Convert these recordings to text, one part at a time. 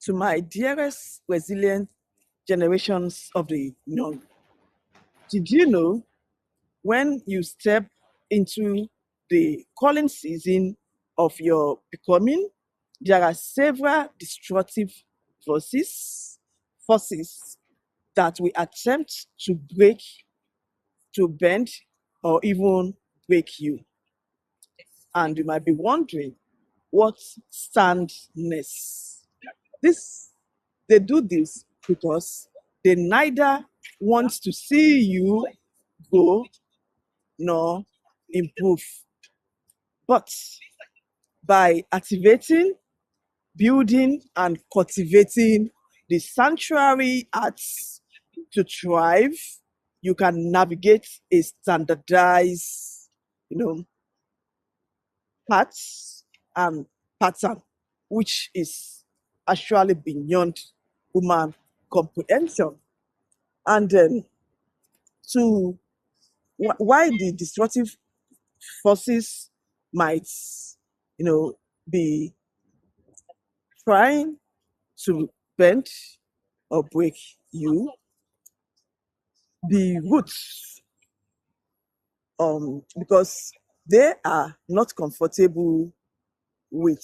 To my dearest resilient generations of the young, did you know when you step into the calling season of your becoming, there are several destructive forces that we attempt to break, to bend, or even break you. And you might be wondering what standness. This they do this because they neither want to see you grow nor improve. But by activating, building, and cultivating the sanctuary arts to thrive, you can navigate a standardized, you know, path and pattern, which is actually beyond human comprehension. And then to why the destructive forces might, be trying to bend or break you, the roots, because they are not comfortable with,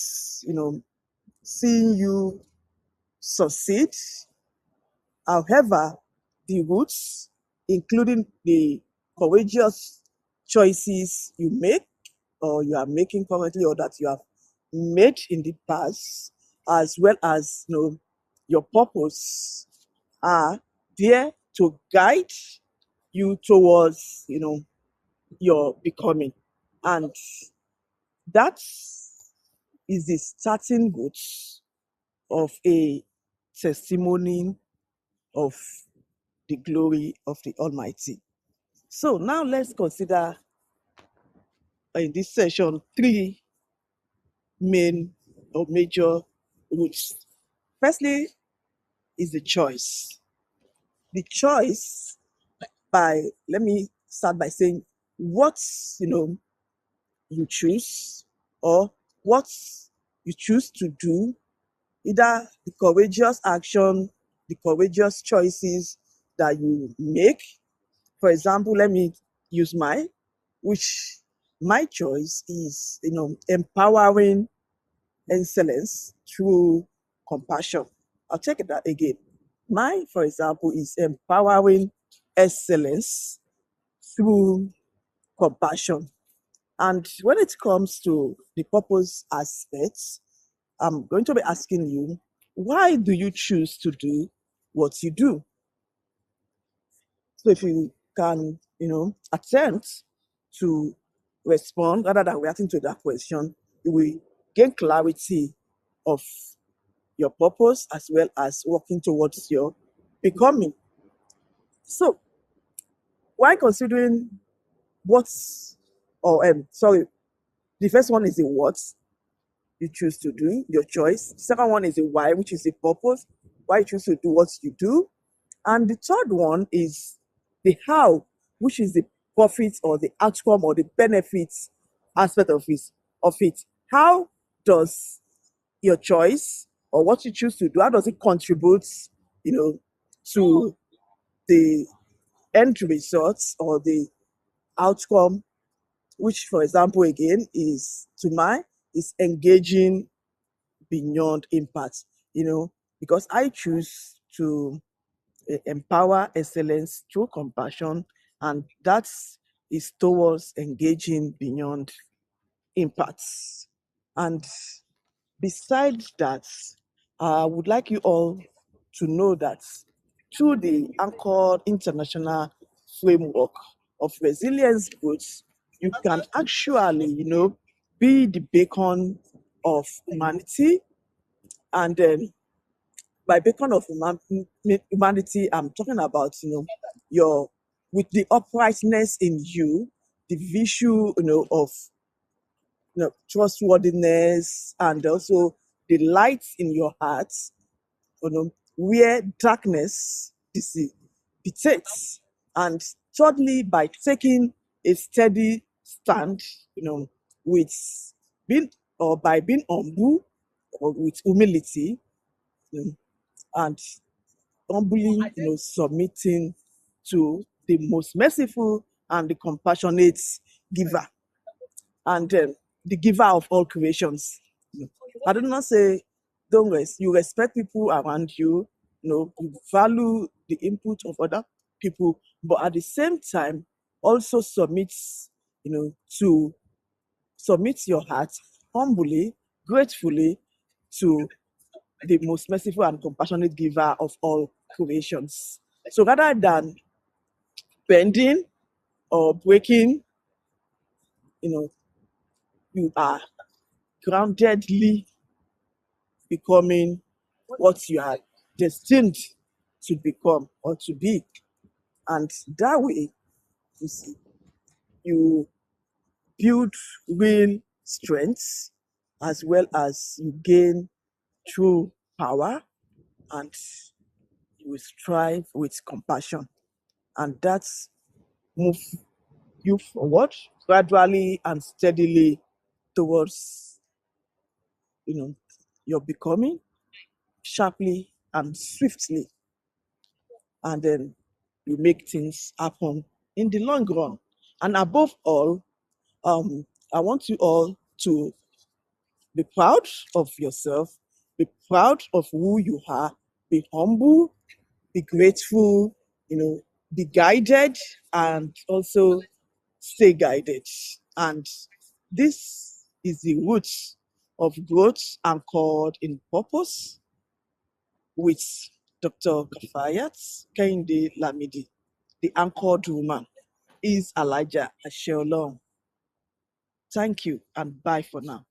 seeing you succeed. However, the roots, including the courageous choices you make or you are making currently or that you have made in the past, as well as your purpose, are there to guide you towards your becoming. And that is the starting goods of a testimony of the glory of the Almighty. So now let's consider in this session three main or major roots. Firstly, is the choice. The choice let me start by saying what you choose or what you choose to do, either the courageous action, the courageous choices that you make. For example, let me use which my choice is, empowering excellence through compassion. I'll check it out again. For example, is empowering excellence through compassion. And when it comes to the purpose aspects, I'm going to be asking you, why do you choose to do what you do? So if you can, attempt to respond rather than reacting to that question, you will gain clarity of your purpose as well as working towards your becoming. So, why considering what's, or sorry, the first one is the what you choose to do, your choice. The second one is the why, which is the purpose, why you choose to do what you do. And the third one is the how, which is the profit or the outcome or the benefits aspect of it. How does your choice or what you choose to do, how does it contribute, to the end results or the outcome, which, for example, again, is engaging beyond impact, because I choose to empower excellence through compassion, and that is towards engaging beyond impacts. And besides that, I would like you all to know that through the Anchor International Framework of Resilience Growth, you can actually, be the beacon of humanity. And then by beacon of humanity, I'm talking about, your with the uprightness in you, the virtue, of trustworthiness, and also the light in your heart, where darkness dissipates. And thirdly, by taking a steady stand, with being or by being humble or with humility, you know, and humbly, submitting to the most merciful and the compassionate giver, and the giver of all creations. I do not say don't you respect people around you, you value the input of other people, but at the same time also to submit your heart humbly, gratefully to the most merciful and compassionate giver of all creations. So rather than bending or breaking, you know, you are groundedly becoming what you are destined to become or to be. And that way, you see, you build real strength as well as you gain true power, and you will strive with compassion. And that's move you forward gradually and steadily towards, you know, your becoming sharply and swiftly. And then you make things happen in the long run. And above all, I want you all to be proud of yourself, be proud of who you are, be humble, be grateful, be guided, and also stay guided. And this is the root of growth anchored in purpose with Dr. Kafayat, Kehinde Lamidi. The anchored woman is Elijah Asheolong. Thank you and bye for now.